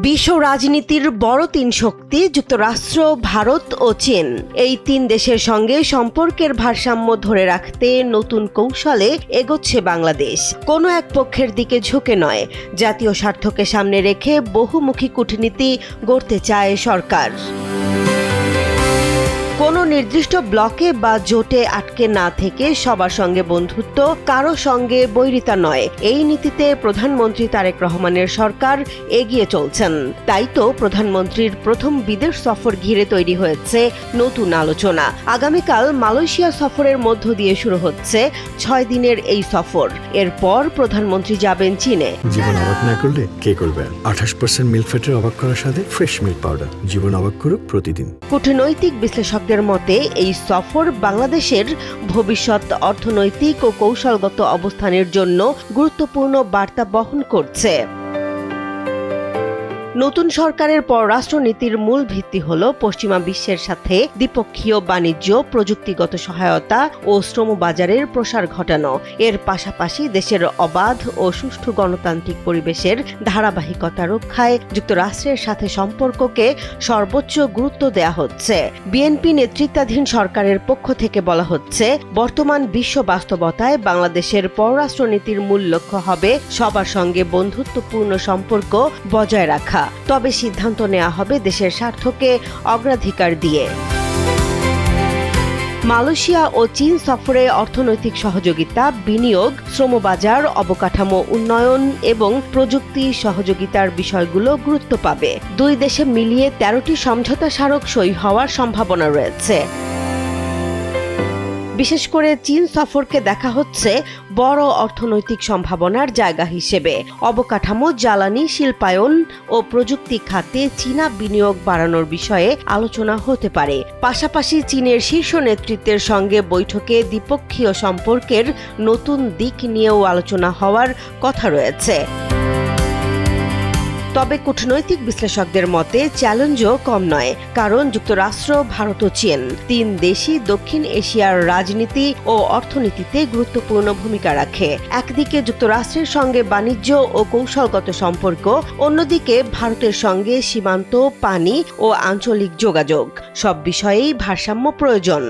বিশ্ব রাজনীতির বড় তিন শক্তি যুক্তরাষ্ট্র, ভারত ও চীন। এই তিন দেশের সঙ্গে সম্পর্কের ভারসাম্য ধরে রাখতে নতুন কৌশলে এগোচ্ছে বাংলাদেশ। কোনো এক পক্ষের দিকে ঝুঁকে নয়, জাতীয় স্বার্থকে সামনে রেখে বহুমুখী কূটনীতি গড়তে চায় সরকার। কোনো নির্দিষ্ট ব্লকে বা জোটে আটকে না থেকে সবার সঙ্গে বন্ধুত্ব, কারো সঙ্গে বৈরিতা নয়, এই নীতিতে প্রধানমন্ত্রী তারেক রহমানের সরকার এগিয়ে চলছেন। তাই তো প্রধানমন্ত্রীর প্রথম বিদেশ সফর ঘিরে তৈরি হয়েছে নতুন আলোচনা। আগামীকাল মালয়েশিয়া সফরের মধ্য দিয়ে শুরু হচ্ছে 6 দিনের এই সফর। এরপর প্রধানমন্ত্রী যাবেন চীনে। জীবন অবাক না করলে কে করবে? 28% মিল্ক ফ্যাটের অবাক করার সাথে ফ্রেশ মিল্ক পাউডার। জীবন অবাক করুক প্রতিদিন। কূটনৈতিক বিশ্লেষকদের মতে এই সফর বাংলাদেশের ভবিষ্যৎ অর্থনৈতিক ও কৌশলগত অবস্থানের জন্য গুরুত্বপূর্ণ বার্তা বহন করছে। নতুন সরকারের পররাষ্ট্রনীতির মূল ভিত্তি হল পশ্চিমা বিশ্বের সাথে দ্বিপক্ষীয় বাণিজ্য, প্রযুক্তিগত সহায়তা ও শ্রমবাজারের প্রসার ঘটানো। এর পাশাপাশি দেশের অবাধ ও সুষ্ঠু গণতান্ত্রিক পরিবেশের ধারাবাহিকতা রক্ষায় যুক্তরাষ্ট্রের সাথে সম্পর্ককে সর্বোচ্চ গুরুত্ব দেয়া হচ্ছে। বিএনপি নেতৃত্বাধীন সরকারের পক্ষ থেকে বলা হচ্ছে, বর্তমান বিশ্ব বাস্তবতায় বাংলাদেশের পররাষ্ট্রনীতির মূল লক্ষ্য হবে সবার সঙ্গে বন্ধুত্বপূর্ণ সম্পর্ক বজায় রাখা। তবে সিদ্ধান্ত নেওয়া হবে দেশের স্বার্থকে অগ্রাধিকার দিয়ে। মালয়েশিয়া ও চীন সফরে অর্থনৈতিক সহযোগিতা, বিনিয়োগ, শ্রমবাজার, অবকাঠামো উন্নয়ন এবং প্রযুক্তি সহযোগিতার বিষয়গুলো গুরুত্ব পাবে। দুই দেশে মিলিয়ে 13টি সমঝোতা স্মারক সই হওয়ার সম্ভাবনা রয়েছে। বিশেষ করে চীন সফরকে দেখা হচ্ছে বড় অর্থনৈতিক সম্ভাবনার জায়গা হিসেবে। অবকাঠামো, জ্বালানি, শিল্পায়ন ও প্রযুক্তি খাতে চীনা বিনিয়োগ বাড়ানোর বিষয়ে আলোচনা হতে পারে। পাশাপাশি চীনের শীর্ষ নেতৃত্বের সঙ্গে বৈঠকে দ্বিপক্ষীয় সম্পর্কের নতুন দিক নিয়েও আলোচনা হওয়ার কথা রয়েছে। তবে কূটনৈতিক বিশ্লেষকদের মতে চ্যালেঞ্জও কম নয়, কারণ যুক্তরাষ্ট্র, ভারত ও চীন তিন দেশই দক্ষিণ এশিয়ার রাজনীতি ও অর্থনীতিতে গুরুত্বপূর্ণ ভূমিকা রাখে। একদিকে যুক্তরাষ্ট্রের সঙ্গে বাণিজ্য ও কৌশলগত সম্পর্ক, অন্যদিকে ভারতের সঙ্গে সীমান্ত, পানি ও আঞ্চলিক যোগাযোগ। সব বিষয়েই ভারসাম্য প্রয়োজন।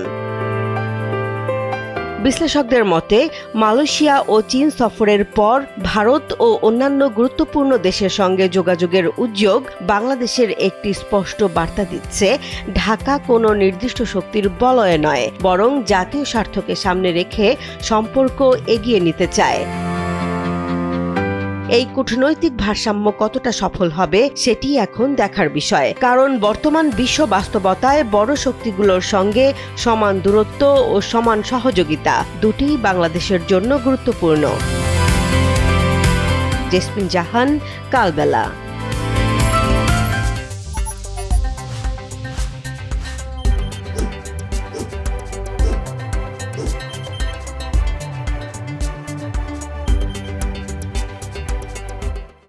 বিশ্লেষকদের মতে মালয়েশিয়া ও চীন সফরের পর ভারত ও অন্যান্য গুরুত্বপূর্ণ দেশের সঙ্গে যোগাযোগের উদ্যোগ বাংলাদেশের একটি স্পষ্ট বার্তা দিচ্ছে, ঢাকা কোনো নির্দিষ্ট শক্তির বলয়ে নয়, বরং জাতীয় স্বার্থকে সামনে রেখে সম্পর্ক এগিয়ে নিতে চায়। এই কূটনৈতিক ভারসাম্য কতটা সফল হবে সেটি এখন দেখার বিষয়, কারণ বর্তমান বিশ্ব বাস্তবতায় বড় শক্তিগুলোর সঙ্গে সমান দূরত্ব ও সমান সহযোগিতা দুটিই বাংলাদেশের জন্য গুরুত্বপূর্ণ। জেসমিন জাহান, কালবেলা।